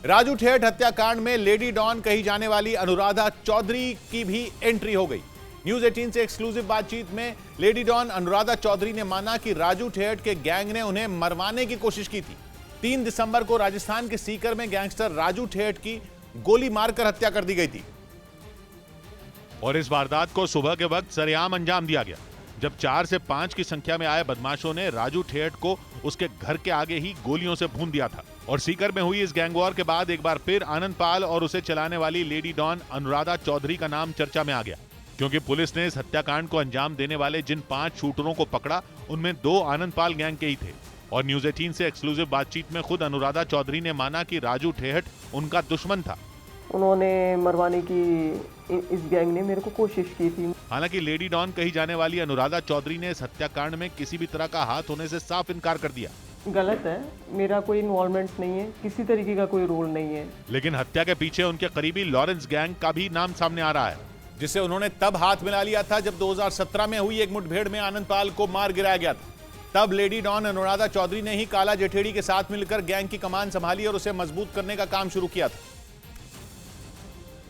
राजू ठेठ हत्याकांड में लेडी डॉन कही जाने वाली अनुराधा चौधरी की भी एंट्री हो गई। न्यूज 18 से एक्सक्लूसिव बातचीत में लेडी डॉन अनुराधा चौधरी ने माना कि राजू ठेठ के गैंग ने उन्हें मरवाने की कोशिश की थी। 3 दिसंबर को राजस्थान के सीकर में गैंगस्टर राजू ठेठ की गोली मारकर हत्या कर दी गई थी और इस वारदात को सुबह के वक्त सरेआम अंजाम दिया गया, जब 4 से 5 की संख्या में आए बदमाशों ने राजू ठेठ को उसके घर के आगे ही गोलियों से भून दिया था। और सीकर में हुई इस गैंग वॉर के बाद एक बार फिर आनंद पाल और उसे चलाने वाली लेडी डॉन अनुराधा चौधरी का नाम चर्चा में आ गया, क्योंकि पुलिस ने इस हत्याकांड को अंजाम देने वाले जिन 5 शूटरों को पकड़ा उनमें 2 आनंद पाल गैंग के ही थे। और न्यूज 18 से एक्सक्लूसिव बातचीत में खुद अनुराधा चौधरी ने माना कि राजू ठेठ उनका दुश्मन था। उन्होंने मरवाने की इस गैंग ने मेरे को कोशिश की थी। हालांकि लेडी डॉन कही जाने वाली अनुराधा चौधरी ने इस हत्याकांड में किसी भी तरह का हाथ होने से साफ इनकार कर दिया। गलत है, मेरा कोई इन्वॉल्वमेंट नहीं है, किसी तरीके का कोई रोल नहीं है। लेकिन हत्या के पीछे उनके करीबी लॉरेंस गैंग का भी नाम सामने आ रहा है, जिसे उन्होंने तब हाथ मिला लिया था जब 2017 में हुई एक मुठभेड़ में आनंद पाल को मार गिराया गया था। तब लेडी डॉन अनुराधा चौधरी ने ही काला जठेड़ी के साथ मिलकर गैंग की कमान संभाली और उसे मजबूत करने का काम शुरू किया था।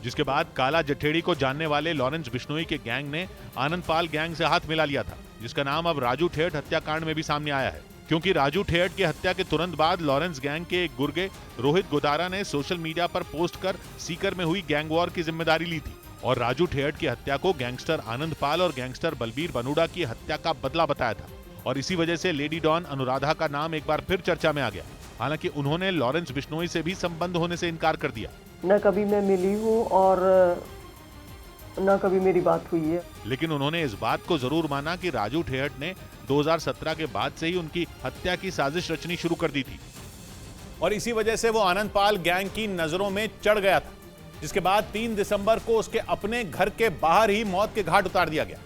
जिसके बाद काला जठेड़ी को जानने वाले लॉरेंस बिश्नोई के गैंग ने आनंद पाल गैंग से हाथ मिला लिया था, जिसका नाम अब राजू ठेठ हत्याकांड में भी सामने आया है। क्योंकि राजू ठेठ की हत्या के तुरंत बाद लॉरेंस गैंग के एक गुर्गे रोहित गोदारा ने सोशल मीडिया पर पोस्ट कर सीकर में हुई गैंग वॉर की जिम्मेदारी ली थी और राजू ठेठ की हत्या को गैंगस्टर आनंद पाल और गैंगस्टर बलबीर बनूड़ा की हत्या का बदला बताया था। और इसी वजह से लेडी डॉन अनुराधा का नाम एक बार फिर चर्चा में आ गया। हालांकि उन्होंने लॉरेंस बिश्नोई से भी संबंध होने से इनकार कर दिया। न कभी मैं मिली हूँ और न कभी मेरी बात हुई है। लेकिन उन्होंने इस बात को जरूर माना कि राजू ठेठ ने 2017 के बाद से ही उनकी हत्या की साजिश रचनी शुरू कर दी थी और इसी वजह से वो आनंद पाल गैंग की नजरों में चढ़ गया था, जिसके बाद 3 दिसंबर को उसके अपने घर के बाहर ही मौत के घाट उतार दिया गया,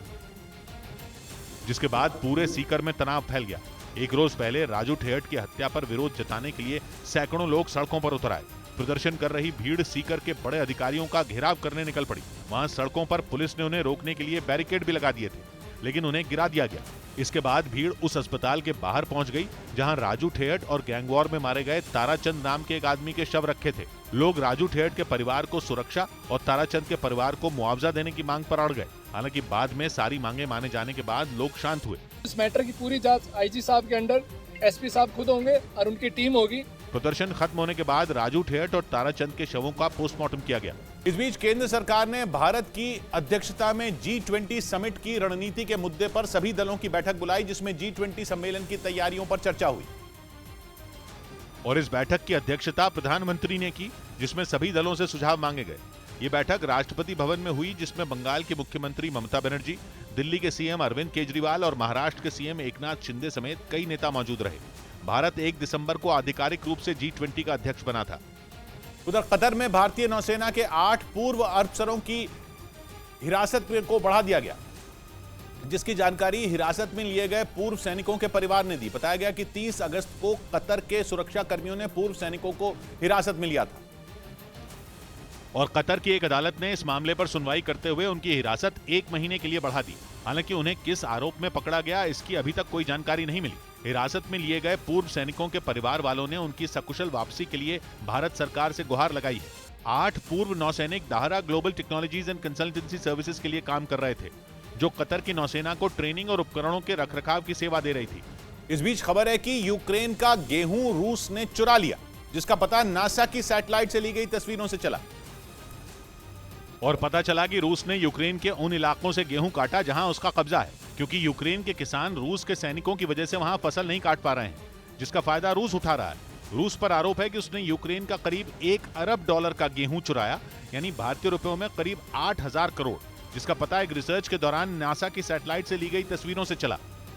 जिसके बाद पूरे सीकर में तनाव फैल गया। एक रोज पहले राजू ठेठ की हत्या पर विरोध जताने के लिए सैकड़ों लोग सड़कों पर उतर आए। प्रदर्शन कर रही भीड़ सीकर के बड़े अधिकारियों का घेराव करने निकल पड़ी। वहां सड़कों पर पुलिस ने उन्हें रोकने के लिए बैरिकेड भी लगा दिए थे, लेकिन उन्हें गिरा दिया गया। इसके बाद भीड़ उस अस्पताल के बाहर पहुंच गई जहां राजू ठेठ और गैंग वॉर में मारे गए ताराचंद नाम के एक आदमी के शव रखे थे। लोग राजू ठेठ के परिवार को सुरक्षा और ताराचंद के परिवार को मुआवजा देने की मांग पर अड़ गए। हालांकि बाद में सारी मांगे माने जाने के बाद लोग शांत हुए। इस मैटर की पूरी जांच आईजी साहब के अंडर एसपी साहब खुद होंगे और उनकी टीम होगी। प्रदर्शन खत्म होने के बाद राजू ठेठ और ताराचंद के शवों का पोस्टमार्टम किया गया। इस बीच केंद्र सरकार ने भारत की अध्यक्षता में G20 समिट की रणनीति के मुद्दे पर सभी दलों की बैठक बुलाई, जिसमें G20 सम्मेलन की तैयारियों पर चर्चा हुई। और इस बैठक की अध्यक्षता प्रधानमंत्री ने की, जिसमें सभी दलों से सुझाव मांगे गए। ये बैठक राष्ट्रपति भवन में हुई, जिसमें बंगाल की मुख्यमंत्री ममता बनर्जी, दिल्ली के सीएम अरविंद केजरीवाल और महाराष्ट्र के सीएम एकनाथ शिंदे समेत कई नेता मौजूद रहे। भारत 1 दिसंबर को आधिकारिक रूप से G20 का अध्यक्ष बना था। उधर कतर में भारतीय नौसेना के 8 पूर्व अफसरों की हिरासत को बढ़ा दिया गया, जिसकी जानकारी हिरासत में लिए गए पूर्व सैनिकों के परिवार ने दी। बताया गया कि 30 अगस्त को कतर के सुरक्षा कर्मियों ने पूर्व सैनिकों को हिरासत में लिया था और कतर की एक अदालत ने इस मामले पर सुनवाई करते हुए उनकी हिरासत 1 महीने के लिए बढ़ा दी। हालांकि उन्हें किस आरोप में पकड़ा गया, इसकी अभी तक कोई जानकारी नहीं मिली। हिरासत में लिए गए पूर्व सैनिकों के परिवार वालों ने उनकी सकुशल वापसी के लिए भारत सरकार से गुहार लगाई है। 8 पूर्व नौसैनिक Dahra global technologies and consultancy services के लिए काम कर रहे थे, जो कतर की नौसेना को ट्रेनिंग और उपकरणों के रखरखाव की सेवा दे रही थी। इस बीच खबर है कि यूक्रेन का गेहूं रूस ने चुरा लिया, जिसका पता नासा की सैटेलाइट से ली गई तस्वीरों से चला। और पता चला कि रूस ने यूक्रेन के उन इलाकों से गेहूं काटा जहां उसका कब्जा है, क्योंकि यूक्रेन के किसान रूस के सैनिकों की वजह से वहां फसल नहीं काट पा रहे हैं, जिसका फायदा रूस उठा रहा है। रूस पर आरोप है कि उसने यूक्रेन का करीब $1 अरब का गेहूं चुराया, यानी भारतीय रुपयों में करीब 8,000 करोड़, जिसका पता एक रिसर्च के दौरान नासा की सैटेलाइट से ली गई तस्वीरों से चला।